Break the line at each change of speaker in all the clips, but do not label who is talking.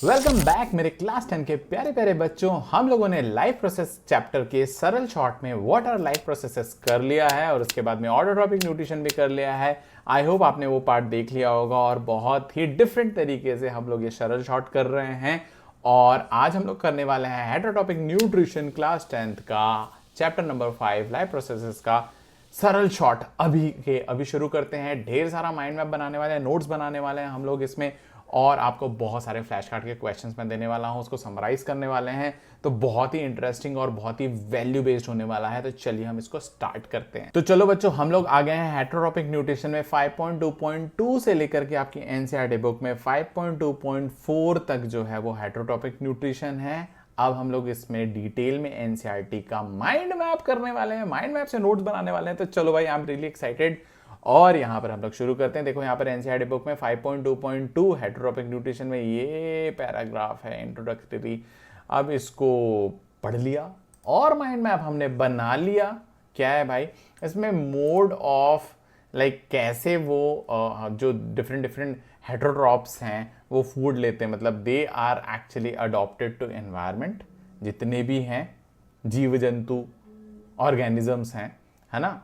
Welcome back मेरे class 10 के प्यारे प्यारे बच्चों। हम लोगों ने लाइफ प्रोसेस चैप्टर के सरल शॉर्ट में व्हाट आर लाइफ प्रोसेसेस कर लिया है और उसके बाद में ऑटोट्रॉपिक न्यूट्रिशन भी कर लिया है। आई होप आपने वो पार्ट देख लिया होगा और बहुत ही डिफरेंट तरीके से हम लोग ये सरल शॉर्ट कर रहे हैं। और आज हम लोग करने वाले हैं हेटेरोटॉपिक न्यूट्रिशन क्लास 10th का चैप्टर नंबर 5 लाइफ प्रोसेसेस का सरल शॉर्ट अभी के अभी शुरू करते हैं। ढेर सारा माइंड मैप बनाने वाले हैं, नोट्स बनाने वाले हैं हम लोग इसमें, और आपको बहुत सारे फ्लैश कार्ड के क्वेश्चंस मैं देने वाला हूं, उसको समराइज करने वाले हैं। तो बहुत ही इंटरेस्टिंग और बहुत ही वैल्यू बेस्ड होने वाला है। तो चलिए हम इसको स्टार्ट करते हैं। तो चलो बच्चों, हम लोग आ गए हैं हेटेरोटॉपिक न्यूट्रिशन में 5.2.2 से लेकर के आपकी एनसीईआरटी बुक में 5.2.4 तक जो है वो हेटेरोटॉपिक न्यूट्रिशन है। अब हम लोग इसमें डिटेल में एनसीईआरटी का माइंड मैप करने वाले हैं, माइंड मैप से नोट्स बनाने वाले हैं। तो चलो भाई, आई एम रियली एक्साइटेड। और यहां पर हम लोग शुरू करते हैं। देखो यहाँ पर एनसीईआरटी बुक में 5.2.2 हेटेरोटॉपिक न्यूट्रिशन में ये पैराग्राफ है इंट्रोडक्टरी। अब इसको पढ़ लिया और माइंड मैप हमने बना लिया। क्या है भाई इसमें? मोड ऑफ कैसे वो जो डिफरेंट डिफरेंट हेटेरोट्रॉप्स हैं वो फूड लेते हैं, मतलब they are actually adopted to environment. जितने भी हैं जीव जंतु ऑर्गेनिजम्स हैं, है ना,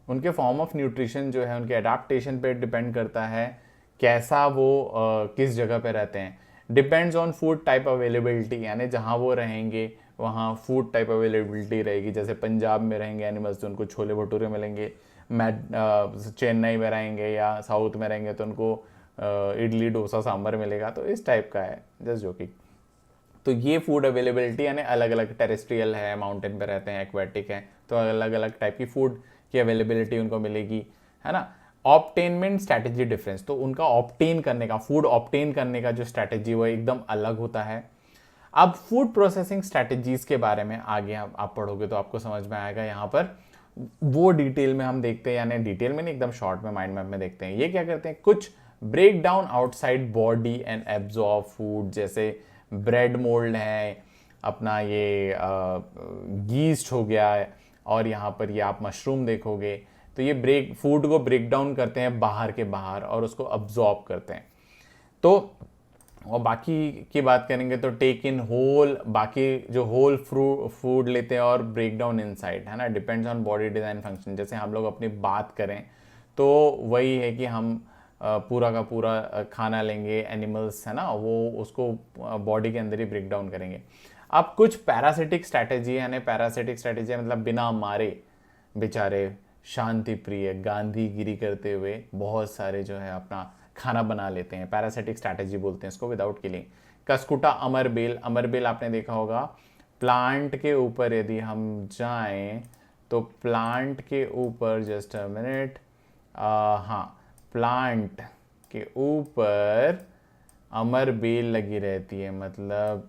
उनके फॉर्म ऑफ न्यूट्रिशन जो है उनके अडाप्टेशन पे डिपेंड करता है कैसा वो किस जगह पे रहते हैं। Depends on food type availability, यानी जहाँ वो रहेंगे वहाँ फूड टाइप अवेलेबिलिटी रहेगी। जैसे पंजाब में रहेंगे एनिमल्स तो उनको छोले भटूरे मिलेंगे, चेन्नई में रहेंगे या साउथ में रहेंगे तो उनको इडली डोसा सांभर मिलेगा। तो इस टाइप का है, जस्ट जोकिंग। तो ये फूड अवेलेबिलिटी यानी अलग अलग, टेरेस्ट्रियल है, माउंटेन पे रहते हैं, एक्वेटिक है, तो अलग अलग टाइप की फूड की अवेलेबिलिटी उनको मिलेगी, है ना। ऑब्टेनमेंट स्ट्रैटेजी डिफरेंस, तो उनका ऑब्टेन करने का, फूड ऑब्टेन करने का जो स्ट्रैटेजी वो एकदम अलग होता है। अब फूड प्रोसेसिंग स्ट्रैटेजीज के बारे में आगे आप पढ़ोगे तो आपको समझ में आएगा। यहाँ पर वो डिटेल में हम देखते हैं, यानी डिटेल में नहीं, एकदम शॉर्ट में माइंड मैप में देखते हैं। ये क्या करते हैं? कुछ break down outside body and absorb food, जैसे ब्रेड मोल्ड है अपना, ये गीस्ट हो गया है, और यहाँ पर ये आप मशरूम देखोगे तो ये फूड को ब्रेक डाउन करते हैं बाहर के बाहर और उसको अब्जॉर्ब करते हैं। तो और बाकी की बात करेंगे तो टेक इन होल, बाकी जो होल फूड लेते हैं और ब्रेक डाउन इनसाइड, है ना। Depends on body design function. जैसे हम लोग अपनी बात करें तो वही है कि हम पूरा का पूरा खाना लेंगे एनिमल्स, है ना, वो उसको बॉडी के अंदर ही ब्रेक डाउन करेंगे। अब कुछ पैरासिटिक स्ट्रैटेजी है, यानी पैरासिटिक स्ट्रैटेजी मतलब बिना मारे बेचारे शांति प्रिय गांधीगिरी करते हुए बहुत सारे जो है अपना खाना बना लेते हैं। पैरासिटिक स्ट्रैटेजी बोलते हैं इसको, विदाउट किलिंग। कस्कुटा अमरबेल, अमरबेल आपने देखा होगा। प्लांट के ऊपर यदि हम जाएं तो प्लांट के ऊपर, जस्ट अ मिनट, हाँ, प्लांट के ऊपर अमर बेल लगी रहती है। मतलब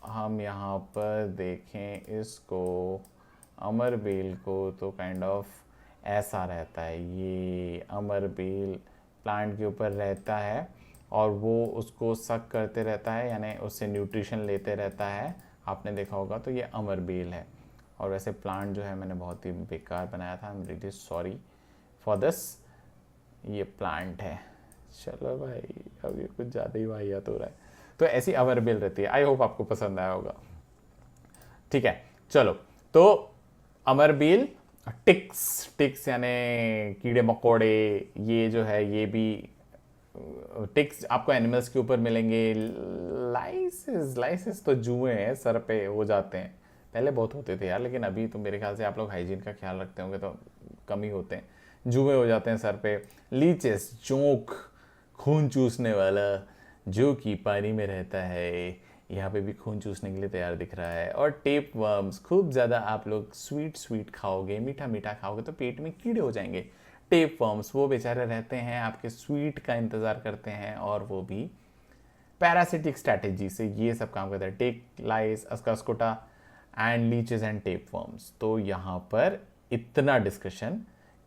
हम यहाँ पर देखें इसको, अमर बेल को, तो काइंड ऑफ ऐसा रहता है। ये अमर बेल प्लांट के ऊपर रहता है और वो उसको सक करते रहता है, यानी उससे न्यूट्रिशन लेते रहता है। आपने देखा होगा। तो ये अमर बेल है। और वैसे प्लांट जो है मैंने बहुत ही बेकार बनाया था, I am really sorry for this. ये प्लांट है। चलो भाई, अब ये कुछ ज़्यादा ही वाहियात हो रहा है। तो ऐसी अमर बेल रहती है। आई होप आपको पसंद आया होगा। ठीक है, चलो। तो अमर बेल, टिक्स यानी कीड़े मकोड़े, ये जो है ये भी टिक्स आपको एनिमल्स के ऊपर मिलेंगे। लाइसिस तो जुए हैं, सर पे हो जाते हैं। पहले बहुत होते थे यार, लेकिन अभी तो मेरे ख्याल से आप लोग हाइजीन का ख्याल रखते होंगे तो कम ही होते हैं। जुए हो जाते हैं सर पे। लीचेस, जोंक, खून चूसने वाला जो कि पानी में रहता है, यहाँ पे भी खून चूसने के लिए तैयार दिख रहा है। और टेप वर्म्स, खूब ज़्यादा आप लोग स्वीट खाओगे, मीठा मीठा खाओगे तो पेट में कीड़े हो जाएंगे। टेप वर्म्स वो बेचारे रहते हैं, आपके स्वीट का इंतज़ार करते हैं, और वो भी पैरासिटिक स्ट्रैटेजी से ये सब काम करते हैं। टेक लाइस, अस्कास्कोटा and leeches and tapeworms. तो यहाँ पर इतना डिस्कशन,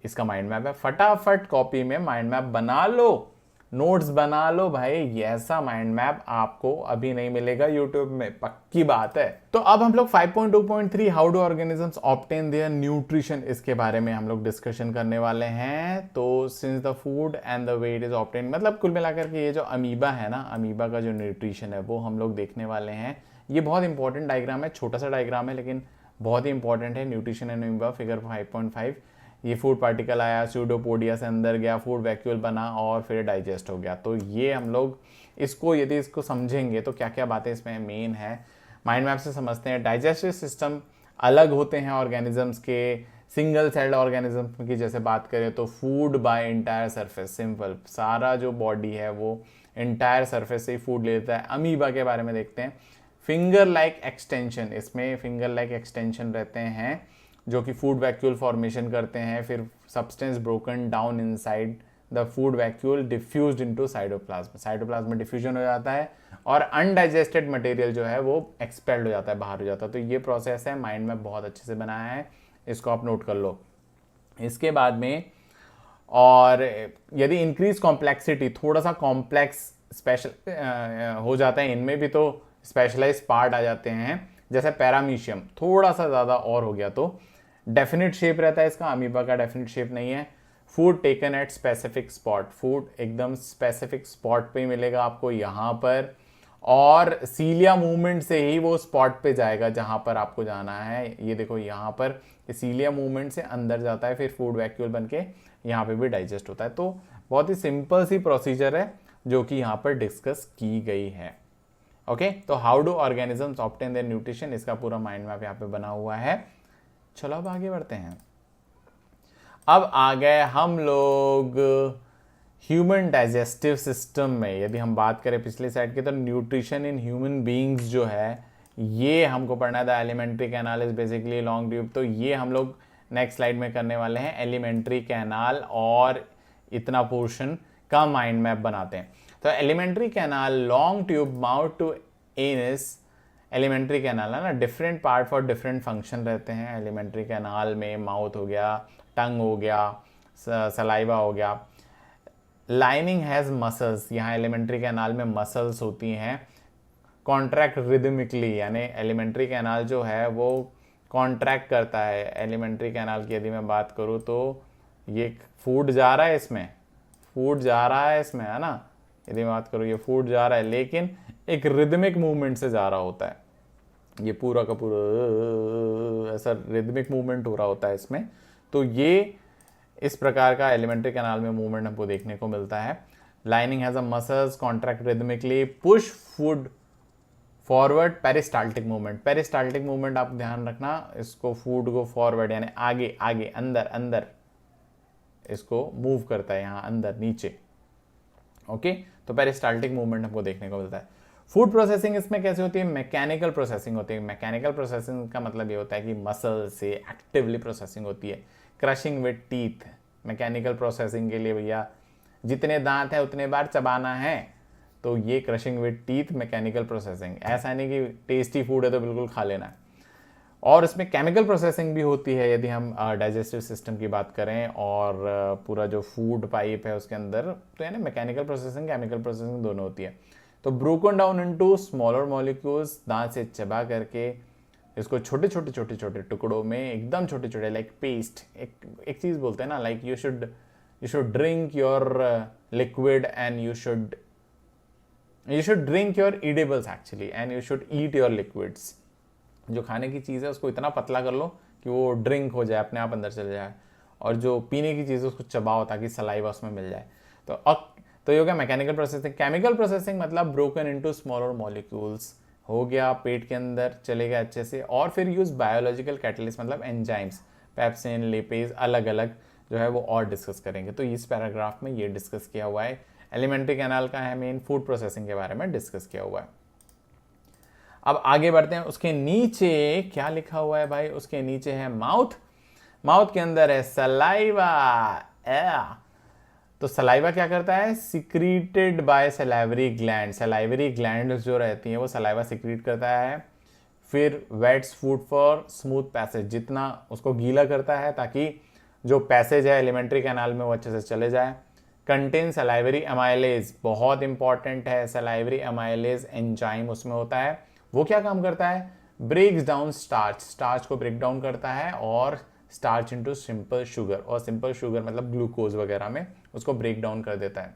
इसका माइंड मैप है। फटाफट कॉपी में माइंड मैप बना लो। नोट्स बना लो भाई, ये ऐसा माइंड मैप आपको अभी नहीं मिलेगा यूट्यूब में, पक्की बात है। तो अब हम लोग 5.2.3 how do organisms obtain their nutrition, इसके बारे में हम लोग डिस्कशन करने वाले हैं। तो since the food and the wet is obtain, मतलब कुल मिलाकर के ये जो अमीबा है ना, अमीबा का जो न्यूट्रिशन है वो हम लोग देखने वाले हैं। ये बहुत इंपॉर्टेंट डायग्राम है, छोटा सा डायग्राम है लेकिन बहुत ही इंपॉर्टेंट है। न्यूट्रिशन एंड अमीबा फिगर 5.5, ये फूड पार्टिकल आया, स्यूडोपोडिया से अंदर गया, फूड वैक्यूल बना और फिर डाइजेस्ट हो गया। तो ये हम लोग इसको यदि इसको समझेंगे तो क्या क्या बातें इसमें मेन है, माइंड मैप से समझते हैं। डाइजेस्टिव सिस्टम अलग होते हैं ऑर्गेनिजम्स के, सिंगल सेल्ड ऑर्गेनिज्म की जैसे बात करें तो food by entire surface, simple, सारा जो बॉडी है वो इंटायर सरफेस से ही फूड लेता है। अमीबा के बारे में देखते हैं। फिंगर लाइक एक्सटेंशन, इसमें फिंगर लाइक एक्सटेंशन रहते हैं जो कि फूड वैक्यूल फॉर्मेशन करते हैं, फिर substance broken down inside the food vacuole diffused into cytoplasm, cytoplasm में डिफ्यूजन हो जाता है और अनडाइजेस्टेड मटेरियल जो है वो एक्सपेल्ड हो जाता है, बाहर हो जाता है। तो ये प्रोसेस है, माइंड में बहुत अच्छे से बनाया है, इसको आप नोट कर लो। इसके बाद में और यदि इंक्रीज कॉम्प्लेक्सिटी, थोड़ा सा कॉम्प्लेक्स स्पेशल हो जाता है, इनमें भी तो स्पेशलाइज पार्ट आ जाते हैं, जैसे पैरामीशियम थोड़ा सा ज़्यादा और हो गया तो डेफिनेट शेप रहता है इसका, अमीबा का डेफिनेट शेप नहीं है। Food taken at specific spot, food एकदम स्पेसिफिक स्पॉट पे मिलेगा आपको यहाँ पर, और सीलिया मूवमेंट से ही वो स्पॉट पे जाएगा जहाँ पर आपको जाना है। ये देखो यहाँ पर सीलिया मूवमेंट से अंदर जाता है, फिर फूड वैक्यूल बन के यहाँ पे भी डाइजेस्ट होता है। तो बहुत ही सिंपल सी प्रोसीजर है जो कि यहाँ पर डिस्कस की गई है। ओके, तो how do organisms obtain their nutrition, इसका पूरा माइंड मैप यहाँ पे बना हुआ है। चलो अब आगे बढ़ते हैं। अब आ गए हम लोग ह्यूमन डाइजेस्टिव सिस्टम में। यदि हम बात करें पिछली साइड की, तो न्यूट्रिशन इन ह्यूमन बींग्स जो है ये हमको पढ़ना था। Alimentary canal is basically long tube, तो ये हम लोग नेक्स्ट स्लाइड में करने वाले हैं। एलिमेंट्री कैनाल और इतना पोर्शन का माइंड मैप बनाते हैं। तो alimentary canal, long tube, mouth to anus, alimentary canal है ना, different part for different function रहते हैं। एलिमेंट्री कैनाल में माउथ हो गया, टंग हो गया, सलाइवा हो गया। लाइनिंग हैज मसल्स, यहाँ एलिमेंट्री कैनाल में मसल्स होती हैं। कॉन्ट्रैक्ट रिदमिकली, यानी एलिमेंट्री कैनाल जो है वो कॉन्ट्रैक्ट करता है। एलिमेंट्री कैनाल की यदि मैं बात करूँ तो ये फूड जा रहा है इसमें, फूड जा रहा है इसमें, है ना, यदि मैं बात करूँ ये फूड जा रहा है लेकिन एक रिदमिक मूवमेंट से जा रहा होता है। ये पूरा का पूरा ऐसा रिदमिक मूवमेंट हो रहा होता है इसमें। तो ये इस प्रकार का एलिमेंट्री कैनाल में मूवमेंट हमको देखने को मिलता है। Lining has a muscles, contract rhythmically, push food forward, peristaltic movement. Peristaltic movement आप ध्यान रखना, इसको फूड को फॉरवर्ड यानी आगे आगे अंदर अंदर इसको मूव करता है, यहाँ अंदर नीचे। ओके, तो पेरिस्टाल्टिक मूवमेंट हमको देखने को मिलता है। फूड प्रोसेसिंग इसमें कैसे होती है? मैकेनिकल प्रोसेसिंग होती है। मैकेनिकल प्रोसेसिंग का मतलब ये होता है कि मसल से एक्टिवली प्रोसेसिंग होती है। Crushing with teeth, mechanical processing के लिए भैया जितने दांत है उतने बार चबाना है, तो ये crushing with teeth mechanical processing. ऐसा नहीं कि टेस्टी फूड है तो बिल्कुल खा लेना है। और इसमें केमिकल प्रोसेसिंग भी होती है यदि हम डाइजेस्टिव सिस्टम की बात करें, और पूरा जो फूड पाइप है उसके अंदर, तो यानी मैकेनिकल प्रोसेसिंग केमिकल प्रोसेसिंग दोनों होती है। तो broken down into smaller molecules, दांत से चबा करके इसको छोटे छोटे छोटे छोटे टुकड़ों में, एकदम छोटे छोटे, लाइक पेस्ट। एक चीज़ बोलते हैं ना, like you should drink your liquid and you should drink your edibles actually, and you should eat your liquids. जो खाने की चीज़ है उसको इतना पतला कर लो कि वो ड्रिंक हो जाए, अपने आप अंदर चले जाए, और जो पीने की चीज़ है उसको चबाओ ताकि सलाइवा उसमें मिल जाए। तो ये हो गया मैकेनिकल प्रोसेसिंग। केमिकल प्रोसेसिंग मतलब ब्रोकन इनटू स्मॉलर मॉलिक्यूल्स हो गया, पेट के अंदर चले गए अच्छे से। और फिर यूज बायोलॉजिकल कैटलिस्ट मतलब एंजाइम्स, पेप्सिन, लिपेज, अलग अलग जो है वो और डिस्कस करेंगे। तो इस पैराग्राफ में ये डिस्कस किया हुआ है। एलिमेंट्री कैनाल का है मेन, फूड प्रोसेसिंग के बारे में डिस्कस किया हुआ है। अब आगे बढ़ते हैं। उसके नीचे क्या लिखा हुआ है भाई? उसके नीचे है माउथ। माउथ के अंदर है सलाइवा। तो सलाइवा क्या करता है? Secreted by salivary gland. Salivary gland जो रहती हैं वो सलाइवा सिक्रीट करता है। फिर wets food for smooth passage, जितना उसको गीला करता है ताकि जो पैसेज है एलिमेंट्री कैनाल में वो अच्छे से चले जाए। कंटेन सलाइवरी अमाइलेज, बहुत इंपॉर्टेंट है। सलाइवरी अमाइलेज एंजाइम उसमें होता है, वो क्या काम करता है, ब्रेक्स डाउन स्टार्च, स्टार्च को ब्रेक डाउन करता है और स्टार्च इनटू सिंपल शुगर, और सिंपल शुगर मतलब ग्लूकोज वगैरह में उसको ब्रेक डाउन कर देता है।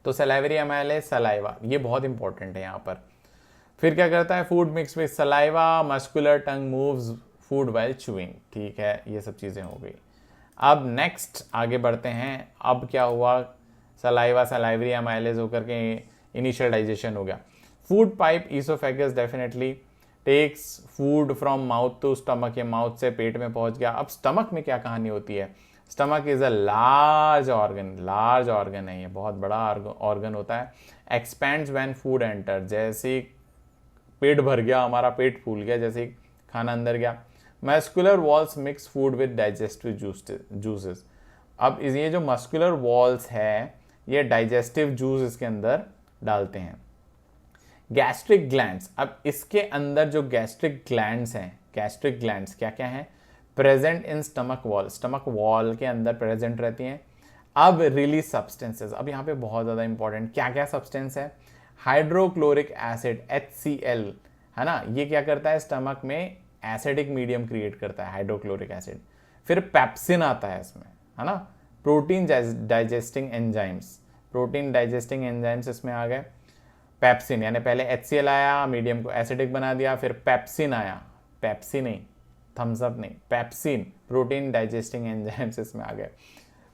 तो सलाइवरी अमाइलेज सलाइवा, ये बहुत इंपॉर्टेंट है यहाँ पर। फिर क्या करता है, food mix with saliva, muscular tongue moves food while chewing, ठीक है, ये सब चीज़ें हो गई। अब नेक्स्ट आगे बढ़ते हैं। अब क्या हुआ, सलाइवा सलाइवरी अमाइलेज होकर के इनिशियल डाइजेशन हो गया। Food pipe oesophagus definitely takes food from mouth to stomach, ये माउथ से पेट में पहुंच गया। अब स्टमक में क्या कहानी होती है, stomach is a large organ है, ये बहुत बड़ा ऑर्गन होता है। एक्सपेंड्स व्हेन फूड एंटर, जैसे पेट भर गया, हमारा पेट फूल गया, जैसे खाना अंदर गया। Muscular walls mix food with digestive juices, अब ये जो मस्कुलर वॉल्स है ये डाइजेस्टिव जूस इसके अंदर डालते हैं। गैस्ट्रिक ग्लैंड्स, अब इसके अंदर जो गैस्ट्रिक ग्लैंड्स हैं, गैस्ट्रिक ग्लैंड्स क्या क्या हैं, present in stomach wall, stomach wall के अंदर प्रेजेंट रहती हैं। अब रिलीज सब्सटेंसेस, अब यहाँ पे बहुत ज़्यादा इंपॉर्टेंट क्या क्या सब्सटेंस है, हाइड्रोक्लोरिक एसिड HCl, है ना, ये क्या करता है, स्टमक में एसिडिक मीडियम क्रिएट करता है, हाइड्रोक्लोरिक एसिड। फिर पेप्सिन आता है इसमें, है ना, protein digesting enzymes, protein digesting enzymes इसमें आ गए। पेप्सिन यानी पहले HCl आया, मीडियम को एसिडिक बना दिया, फिर पेप्सिन आया, पेप्सी नहीं, थम्स अप नहीं, पेप्सिन, प्रोटीन डाइजेस्टिंग एंजाइम्स इसमें आ गए।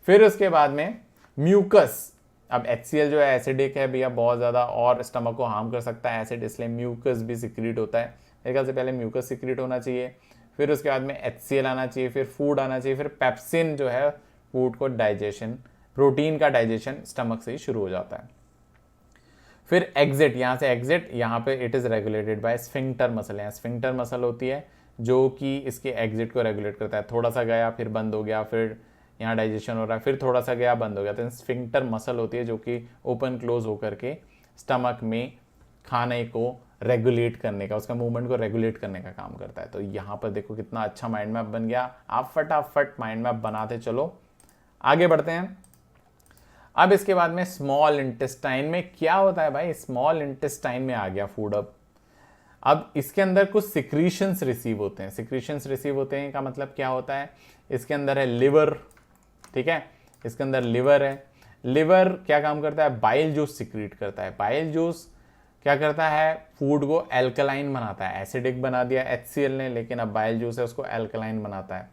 फिर उसके बाद में म्यूकस, अब HCl जो है एसिडिक है भैया बहुत ज़्यादा और स्टमक को हार्म कर सकता है एसिड, इसलिए म्यूकस भी सिक्रीट होता है। मेरे ख्याल से पहले म्यूकस सिक्रीट होना चाहिए, फिर उसके बाद में HCl आना चाहिए, फिर फूड आना चाहिए, फिर पेप्सिन जो है फूड को डाइजेशन, प्रोटीन का डाइजेशन स्टमक से ही शुरू हो जाता है। फिर एग्जिट, यहाँ से एग्जिट, यहाँ पे it is regulated by sphincter muscle, यहाँ स्फिंक्टर मसल होती है जो कि इसके एग्जिट को रेगुलेट करता है। थोड़ा सा गया फिर बंद हो गया, फिर यहाँ डाइजेशन हो रहा है, फिर थोड़ा सा गया बंद हो गया, तो स्फिंक्टर मसल होती है जो कि ओपन क्लोज होकर के स्टमक में खाने को रेगुलेट करने का, उसका मूवमेंट को रेगुलेट करने का काम करता है। तो यहाँ पर देखो कितना अच्छा माइंड मैप बन गया, आप फटाफट माइंड मैप बनाते चलो। आगे बढ़ते हैं। अब इसके बाद में स्मॉल इंटेस्टाइन में क्या होता है भाई, स्मॉल इंटेस्टाइन में आ गया फूड। अब इसके अंदर कुछ सिक्रीशंस रिसीव होते हैं, सिक्रीशंस रिसीव होते हैं का मतलब क्या होता है, इसके अंदर है लिवर, ठीक है, इसके अंदर लिवर है। लिवर क्या काम करता है, बाइल जूस सिक्रीट करता है। बाइल जूस क्या करता है, फूड को एल्कलाइन बनाता है, एसिडिक बना दिया HCl ने, लेकिन अब बाइल जूस है उसको एल्कलाइन बनाता है।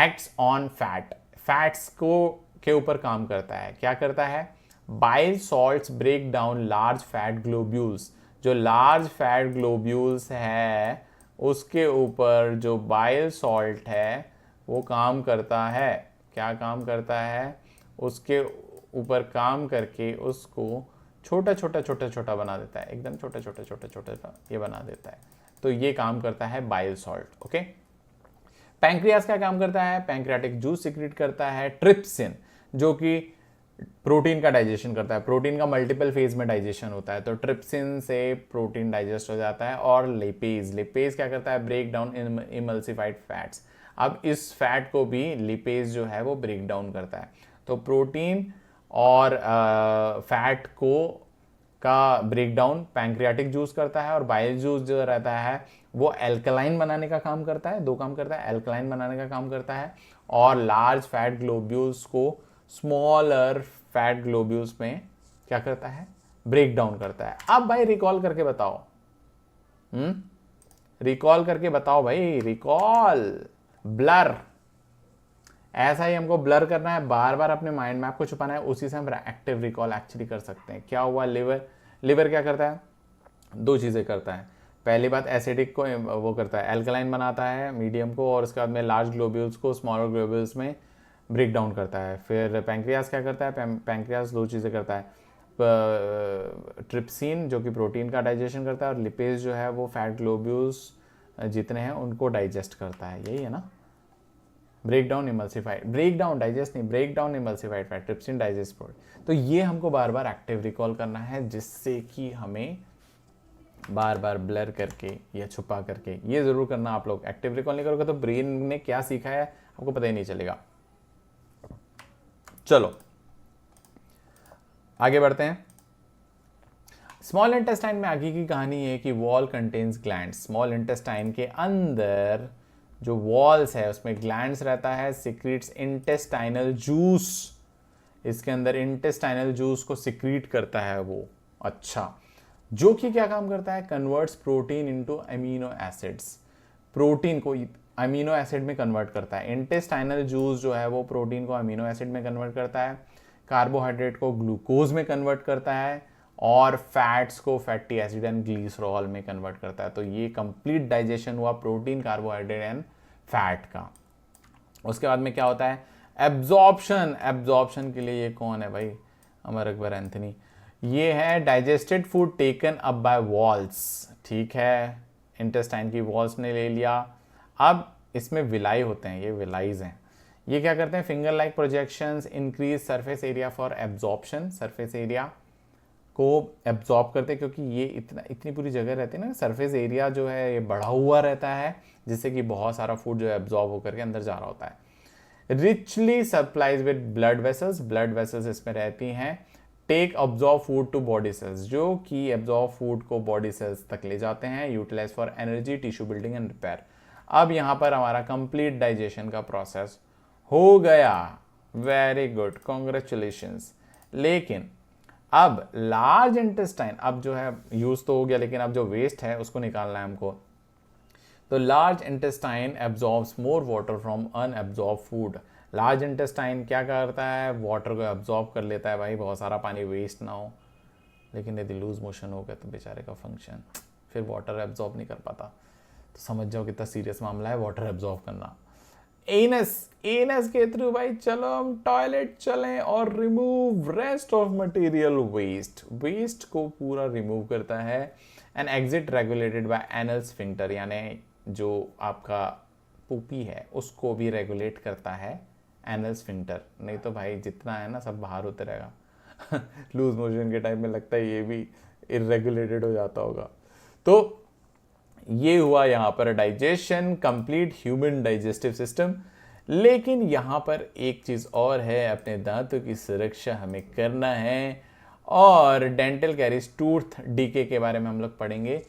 एक्ट्स ऑन फैट, फैट्स को के ऊपर काम करता है, क्या करता है, bile salts break down large fat globules, जो लार्ज फैट ग्लोब्यूल्स है उसके ऊपर जो बाइल सॉल्ट है वो काम करता है, क्या काम करता है, उसके ऊपर काम करके उसको छोटा छोटा छोटा छोटा बना देता है, एकदम छोटा छोटा छोटा छोटा ये बना देता है। तो ये काम करता है बाइल सॉल्ट। ओके, पैंक्रियास क्या काम करता है, पैंक्रियाटिक जूस सिक्रीट करता है। ट्रिप्सिन जो कि प्रोटीन का डाइजेशन करता है, प्रोटीन का मल्टीपल फेज में डाइजेशन होता है, तो ट्रिप्सिन से प्रोटीन डाइजेस्ट हो जाता है। और लिपेज, लिपेज क्या करता है, ब्रेक डाउन इमल्सिफाइड फैट्स, अब इस फैट को भी लिपेज जो है वो ब्रेक डाउन करता है। तो प्रोटीन और फैट को का ब्रेक डाउन पैंक्रियाटिक जूस करता है, और बाइल जूस जो रहता है वो एल्कलाइन बनाने का काम करता है, दो काम करता है, एल्कलाइन बनाने का काम करता है और लार्ज फैट ग्लोब्यूल्स को स्मॉलर फैट ग्लोब्यूल्स में क्या करता है, ब्रेक डाउन करता है। अब भाई रिकॉल करके बताओ, रिकॉल करके बताओ भाई, रिकॉल, ब्लर, ऐसा ही हमको ब्लर करना है, बार बार अपने माइंड मैप को छुपाना है, उसी से हम एक्टिव रिकॉल एक्चुअली कर सकते हैं। क्या हुआ, लिवर, लिवर क्या करता है, दो चीजें करता है। पहली बात एसिडिक को वो करता है, एल्कलाइन बनाता है मीडियम को, और उसके बाद में लार्ज ग्लोब्यूल्स को स्मॉलर ग्लोब्यूल्स में ब्रेक डाउन करता है। फिर पैंक्रियास क्या करता है, पैंक्रियास दो चीज़ें करता है, ट्रिप्सिन जो कि प्रोटीन का डाइजेशन करता है, और लिपेज जो है वो फैट ग्लोब्यूल्स जितने हैं उनको डाइजेस्ट करता है, यही है ना, break down emulsified, break down digest नहीं, break down emulsified fat, trypsin digest protein. तो ये हमको बार बार एक्टिव रिकॉल करना है, जिससे कि हमें बार बार ब्लर करके या छुपा करके, ये जरूर करना आप लोग। एक्टिव रिकॉल नहीं करोगे तो ब्रेन ने क्या सीखा है आपको पता ही नहीं चलेगा। चलो आगे बढ़ते हैं। स्मॉल इंटेस्टाइन में आगे की कहानी है कि wall contains glands. Small intestine के अंदर जो वॉल्स है उसमें ग्लैंड्स रहता है, सिक्रीट्स इंटेस्टाइनल जूस। इसके अंदर इंटेस्टाइनल जूस को सिक्रीट करता है वो। अच्छा, जो कि क्या काम करता है, converts protein into amino acids. Protein को अमीनो एसिड में कन्वर्ट करता है। इंटेस्टाइनल जूस जो है वो प्रोटीन को अमीनो एसिड में कन्वर्ट करता है, कार्बोहाइड्रेट को ग्लूकोज में कन्वर्ट करता है, और फैट्स को फैटी एसिड एंड ग्लिसरॉल में कन्वर्ट करता है। तो ये कंप्लीट डाइजेशन हुआ प्रोटीन, कार्बोहाइड्रेट एंड फैट का। उसके बाद में क्या होता है, एब्जॉर्प्शन। एब्जॉर्प्शन के लिए ये कौन है भाई, अमर अकबर एंथनी। ये है digested food taken up by walls. ठीक है, इंटेस्टाइन की वॉल्स ने ले लिया। अब इसमें विलाई होते हैं, ये विलाइज हैं। ये क्या करते हैं, finger like projections increase surface area for absorption. Surface area को एब्जॉर्ब करते हैं, क्योंकि ये इतनी पूरी जगह रहती है ना, सरफेस एरिया जो है ये बढ़ा हुआ रहता है, जिससे कि बहुत सारा फूड जो है एब्जॉर्ब होकर के अंदर जा रहा होता है। Richly supplies with blood vessels. Blood vessels इसमें रहती हैं। Take absorb food to body cells, जो कि एब्जॉर्व फूड को बॉडी सेल्स तक ले जाते हैं। Utilise for energy, tissue building and repair. अब यहाँ पर हमारा कंप्लीट डाइजेशन का प्रोसेस हो गया। Very good, congratulations. लेकिन अब लार्ज इंटेस्टाइन, अब जो है यूज तो हो गया, लेकिन अब जो वेस्ट है उसको निकालना है हमको। तो large intestine absorbs more water from unabsorbed food. Large intestine क्या करता है, वाटर को एब्जॉर्ब कर लेता है भाई, बहुत सारा पानी वेस्ट ना हो। लेकिन यदि लूज मोशन हो गया तो बेचारे का फंक्शन, फिर वाटर एब्जॉर्ब नहीं कर पाता। तो समझ जाओ कितना सीरियस मामला है वाटर एब्जॉर्ब करना। एनस के थ्रू भाई चलो हम टॉयलेट चलें और remove rest of material waste को पूरा रिमूव करता है। And exit regulated by anal sphincter, यानी जो आपका पुपी है उसको भी रेगुलेट करता है एनल स्फिंक्टर। नहीं तो भाई जितना है ना सब बाहर होते रहेगा। लूज मोशन के टाइम में लगता है ये भी इरेगुलेटेड हो जाता होगा। तो ये हुआ यहाँ पर digestion, complete human digestive system. लेकिन यहाँ पर एक चीज और है, अपने दांतों की सुरक्षा हमें करना है। और डेंटल कैरीज टूथ डीके के बारे में हम लोग पढ़ेंगे।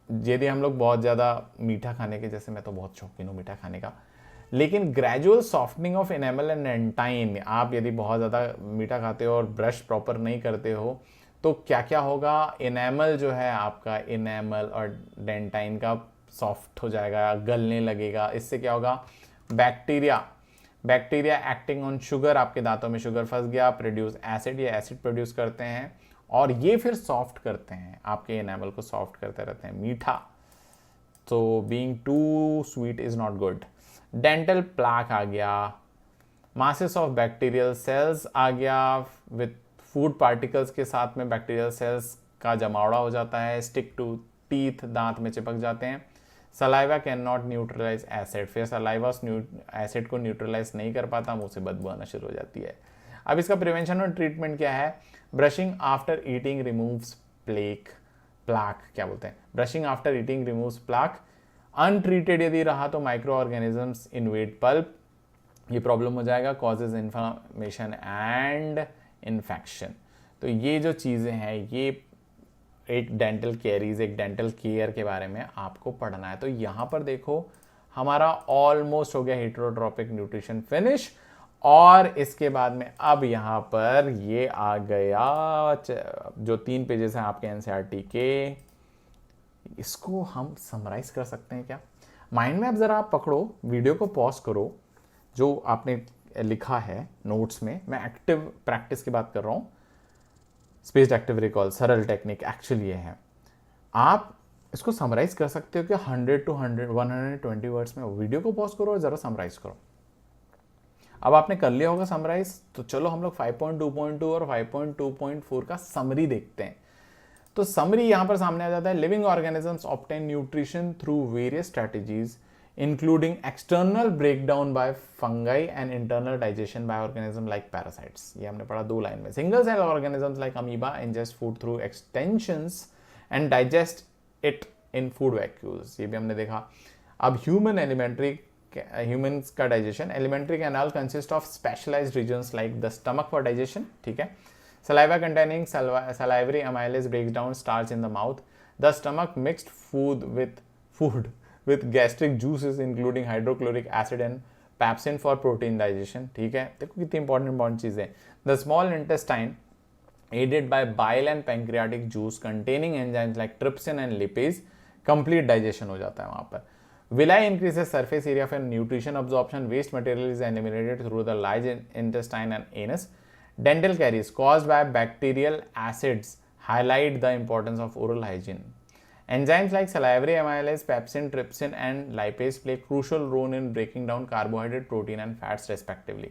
यदि हम लोग बहुत ज़्यादा मीठा खाने के, जैसे मैं तो बहुत शौकीन हूँ मीठा खाने का, लेकिन gradual softening of enamel and dentine, आप यदि बहुत ज़्यादा मीठा खाते हो और ब्रश प्रॉपर नहीं करते हो तो क्या क्या होगा, इनेमल जो है आपका, इनेमल और डेंटाइन का सॉफ्ट हो जाएगा, गलने लगेगा। इससे क्या होगा, बैक्टीरिया एक्टिंग ऑन शुगर, आपके दांतों में शुगर फंस गया, प्रोड्यूस एसिड, ये एसिड प्रोड्यूस करते हैं और ये फिर सॉफ्ट करते हैं, आपके इनेमल को सॉफ्ट करते रहते हैं। मीठा तो being too sweet is not good. Dental plaque आ गया, मासेस ऑफ बैक्टीरियल सेल्स आ गया, विथ फूड पार्टिकल्स के साथ में बैक्टीरियल सेल्स का जमावड़ा हो जाता है, स्टिक टू टीथ, दांत में चिपक जाते हैं। Saliva can not neutralise acid, फिर सलाइवा एसिड को न्यूट्रलाइज नहीं कर पाता, मुंह से बदबू आना शुरू हो जाती है। अब इसका प्रिवेंशन और ट्रीटमेंट क्या है, brushing after eating removes plaque, क्या बोलते हैं, brushing after eating removes plaque. Untreated यदि रहा तो माइक्रो ऑर्गेनिजम्स इन्वेड पल्प, ये प्रॉब्लम हो जाएगा, कॉजेज इन्फ्लामेशन एंड इन्फेक्शन। तो ये जो चीज़ें हैं, ये एक डेंटल कैरीज, एक डेंटल केयर के बारे में आपको पढ़ना है। तो यहाँ पर देखो हमारा ऑलमोस्ट हो गया हेटेरोट्रॉपिक न्यूट्रिशन फिनिश। और इसके बाद में अब यहाँ पर ये आ गया जो 3 पेजेस हैं आपके एनसीईआरटी के, इसको हम समराइज कर सकते हैं क्या। माइंड मैप जरा आप पकड़ो, वीडियो को पॉज करो, जो आपने लिखा है नोट्स में, मैं एक्टिव प्रैक्टिस की बात कर रहा हूँ। स्पेस्ड एक्टिव रिकॉल सरल टेक्निक एक्चुअली ये है, आप इसको समराइज कर सकते हो कि 100 to 120 वर्ड्स में। वीडियो को पॉज करो और जरा समराइज करो। अब आपने कर लिया होगा समराइज, तो चलो हम लोग 5.2.2 और 5.2.4 का समरी देखते हैं। तो समरी यहां पर सामने आ जाता है, living organisms obtain nutrition through various strategies including external breakdown by fungi and internal digestion by organisms like parasites। ये हमने पढ़ा 2 लाइन में। Single cell organisms like amoeba ingest food through extensions and digest it in food vacuoles, ये भी हमने देखा। अब humans का digestion, alimentary canal consist of specialized regions like the stomach for digestion, ठीक है। Saliva containing salivary amylase breaks down starch in the mouth. The stomach mixed food with gastric juices including hydrochloric acid and pepsin for protein digestion. ठीक है, देखो कितनी important चीज़ है. The small intestine aided by bile and pancreatic juice containing enzymes like trypsin and lipase, complete digestion हो जाता है वहाँ पर. Villi increases surface area for nutrition absorption. Waste material is eliminated through the large intestine and anus. Dental caries caused by bacterial acids highlight the importance of oral hygiene. Enzymes like salivary amylase, pepsin, trypsin, and lipase play crucial role in breaking down carbohydrate, protein, and fats respectively,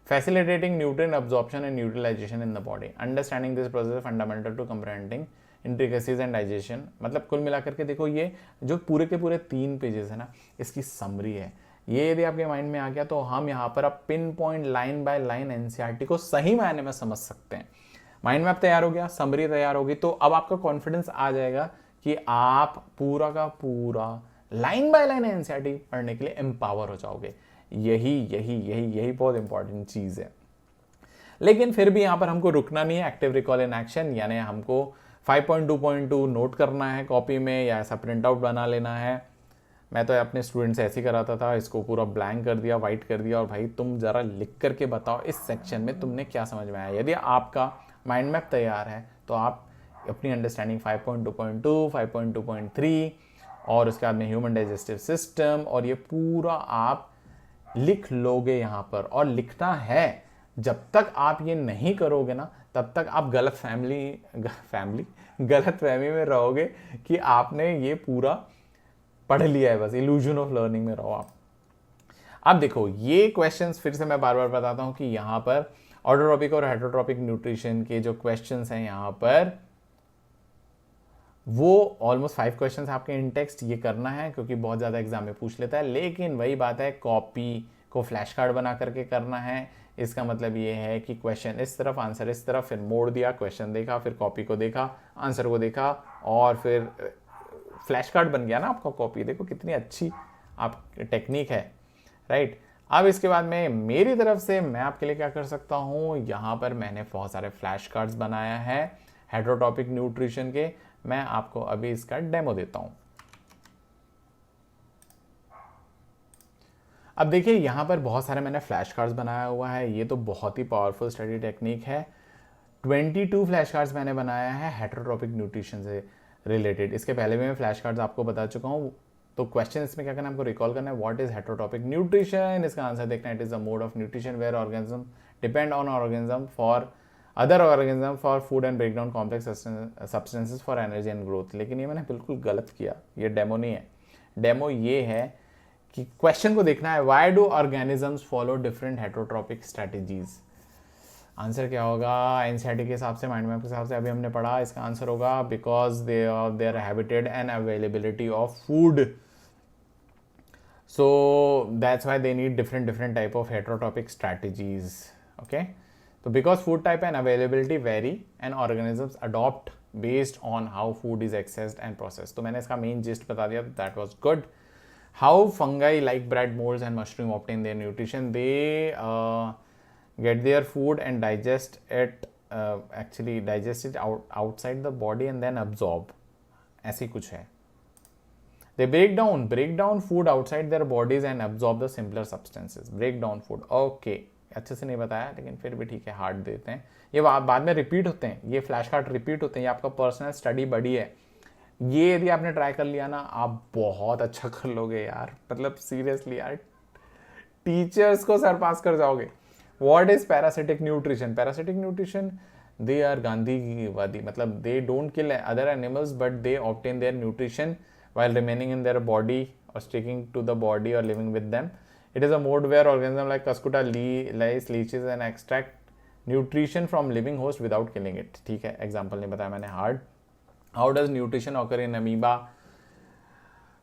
facilitating nutrient absorption and utilization in the body. Understanding this process is fundamental to comprehending intricacies and digestion. मतलब कुल मिलाकर के देखो ये जो पूरे के पूरे 3 पेजेस है ना, इसकी समरी है. ये यदि आपके माइंड में आ गया तो हम यहाँ पर अब pin point line by line NCERT को सही मायने में समझ सकते हैं. माइंड मैप तैयार हो गया, समरी तैयार होगी, तो अब आपका कॉन्फिडेंस आ जाएगा कि आप पूरा का पूरा लाइन बाय लाइन एनसीईआरटी पढ़ने के लिए एम्पावर हो जाओगे. यही बहुत इंपॉर्टेंट चीज है. लेकिन फिर भी यहां पर हमको रुकना नहीं है. एक्टिव रिकॉल इन एक्शन, यानी हमको 5.2.2 नोट करना है कॉपी में या ऐसा प्रिंट आउट बना लेना है. मैं तो अपने स्टूडेंट से ऐसे ही कराता था, इसको पूरा ब्लैंक कर दिया, वाइट कर दिया, और भाई तुम जरा लिख करके बताओ इस सेक्शन में तुमने क्या समझ में आया. यदि आपका माइंड मैप तैयार है तो आप अपनी अंडरस्टैंडिंग 5.2.2, 5.2.3 और उसके बाद में ह्यूमन डाइजेस्टिव सिस्टम, और ये पूरा आप लिख लोगे यहाँ पर. और लिखना है, जब तक आप ये नहीं करोगे ना तब तक आप गलत फहमी में रहोगे कि आपने ये पूरा पढ़ लिया है. बस इल्यूजन ऑफ लर्निंग में रहो आप. अब देखो ये क्वेश्चंस फिर से मैं बार बार बताता हूं कि यहाँ पर ऑटोट्रॉपिक और हेटरोट्रॉपिक न्यूट्रिशन के जो क्वेश्चंस हैं यहाँ पर वो ऑलमोस्ट 5 क्वेश्चंस आपके इन टेक्स्ट ये करना है, क्योंकि बहुत ज़्यादा एग्जाम में पूछ लेता है. लेकिन वही बात है, कॉपी को फ्लैश कार्ड बना करके करना है. इसका मतलब ये है कि क्वेश्चन इस तरफ, आंसर इस तरफ, फिर मोड़ दिया, क्वेश्चन देखा, फिर कॉपी को देखा, आंसर को देखा, और फिर फ्लैश कार्ड बन गया ना आपका कॉपी. देखो कितनी अच्छी आप टेक्निक है, राइट. अब इसके बाद में मेरी तरफ से मैं आपके लिए क्या कर सकता हूँ, यहाँ पर मैंने बहुत सारे फ्लैश कार्ड्स बनाया है हेटरोट्रॉपिक न्यूट्रिशन के. मैं आपको अभी इसका डेमो देता हूं. अब देखिए यहां पर बहुत सारे मैंने फ्लैश कार्ड्स बनाया हुआ है. ये तो बहुत ही पावरफुल स्टडी टेक्निक है. 22 फ्लैश कार्ड्स मैंने बनाया है हेटरोट्रॉपिक न्यूट्रिशन से रिलेटेड. इसके पहले भी मैं फ्लैश कार्ड्स आपको बता चुका हूं. तो क्वेश्चन इसमें क्या करना है, आपको रिकॉल करना है, व्हाट इज हेटरोट्रॉपिक न्यूट्रिशन. इसका आंसर देखना है, it is a mode of nutrition where organism depend on organism for other organism for food and break down complex substances for energy and growth. लेकिन ये मैंने बिल्कुल गलत किया, ये डेमो नहीं है. डेमो ये है कि क्वेश्चन को देखना है, why do organisms follow different heterotrophic strategies. Answer क्या होगा एनसीईआरटी के हिसाब से, माइंड मैप के हिसाब से अभी हमने पढ़ा. इसका आंसर होगा because they are their habitat and availability of food, so that's why they need different type of heterotrophic strategies. Okay, so because food type and availability vary and organisms adopt based on how food is accessed and processed. तो मैंने इसका main gist बता दिया, that was good. How fungi like bread molds and mushroom obtain their nutrition. They get their food and digest it outside the body and then absorb. ऐसी कुछ है. They break down food outside their bodies and absorb the simpler substances. Break down food. Okay. अच्छे से नहीं बताया लेकिन फिर भी ठीक है, हार्ड देते हैं. ये बाद में रिपीट होते हैं, ये फ्लैश कार्ड रिपीट होते हैं. ये आपका पर्सनल स्टडी बडी है. ये यदि आपने ट्राई कर लिया ना, आप बहुत अच्छा कर लोगे यार. मतलब सीरियसली यार, टीचर्स को सरपास कर जाओगे. What is parasitic nutrition. Parasitic nutrition, they are गांधीवादी. मतलब they don't kill other animals but they obtain their nutrition while remaining in their body or sticking to the body or living with them. It is a mode where organisms like Cuscuta, lice, leeches and extract nutrition from living host without killing it. ठीक है, example नहीं बताया मैंने. hard. How does nutrition occur in amoeba?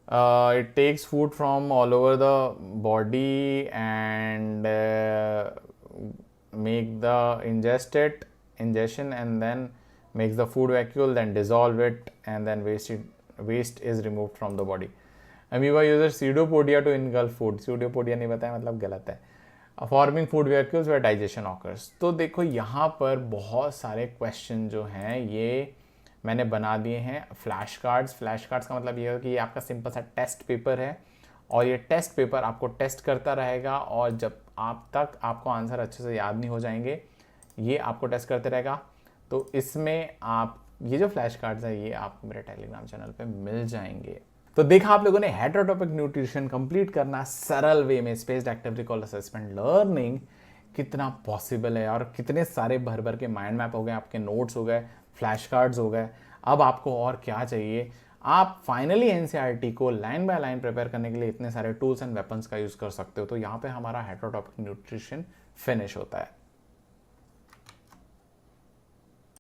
It takes food from all over the body and make the ingestion and then makes the food vacuole, then dissolve it and then waste is removed from the body. Amoeba uses pseudopodia to engulf food. Pseudopodia नहीं बताया, मतलब गलत है. Forming food vehicles where digestion occurs. तो देखो यहाँ पर बहुत सारे क्वेश्चन जो हैं ये मैंने बना दिए हैं फ्लैश कार्ड्स। फ्लैश कार्ड्स का मतलब ये है कि ये आपका सिंपल सा टेस्ट पेपर है और ये टेस्ट पेपर आपको टेस्ट करता रहेगा और जब आप तक आपको आंसर अच्छे से याद नहीं हो जाएंगे ये आपको टेस्ट करते रहेगा। तो इसमें आप ये जो फ्लैश कार्ड्स है ये आपको मेरे टेलीग्राम चैनल पे मिल जाएंगे। तो देखा आप लोगों ने हेटेरोटॉपिक न्यूट्रिशन कंप्लीट करना सरल वे में spaced active recall assessment learning कितना पॉसिबल है और कितने सारे भर भर के माइंड मैप हो गए, आपके नोट्स हो गए, फ्लैश कार्ड्स हो गए। अब आपको और क्या चाहिए? आप फाइनली एनसीईआरटी को लाइन बाय लाइन प्रिपेयर करने के लिए इतने सारे टूल्स एंड वेपन्स का यूज कर सकते हो। तो यहाँ पे हमारा हेटेरोटॉपिक न्यूट्रिशन फिनिश होता है।